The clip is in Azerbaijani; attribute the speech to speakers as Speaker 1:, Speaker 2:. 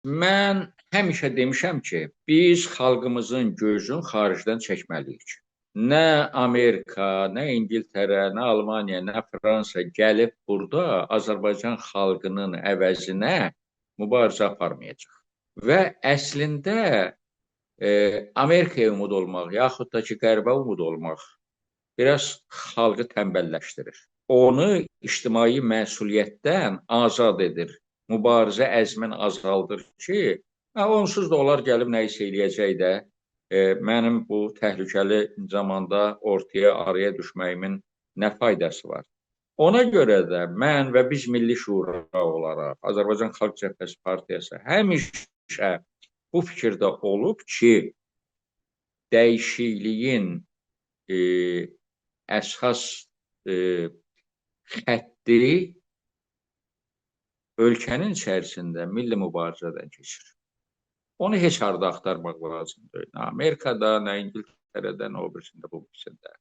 Speaker 1: Mən həmişə demişəm ki, biz xalqımızın gözünü xaricdən çəkməliyik. Nə Amerika, nə İngiltərə, nə Almaniya, nə Fransa gəlib burada Azərbaycan xalqının əvəzinə mübarizə aparmayacaq. Və əslində Amerikaya umud olmaq, yaxud da ki, Qərbə umud olmaq biraz xalqı tənbəlləşdirir. Onu ictimai məsuliyyətdən azad edir. Mübarizə əzmin azaldır ki, onsuz da onlar gəlib nə isə eləyəcək də, mənim bu təhlükəli zamanda ortaya araya düşməyimin nə faydası var? Ona görə də mən və biz Milli Şura olaraq, Azərbaycan Xalq Cəbhəsi Partiyası həmişə bu fikirdə olub ki, dəyişikliyin əsas xətti ölkənin içərisində milli mübarizədən keçir. Onu heç harda axtarmaq lazım deyil. Nə Amerikada, nə İngiltərədə, nə o birisində, bu birisində.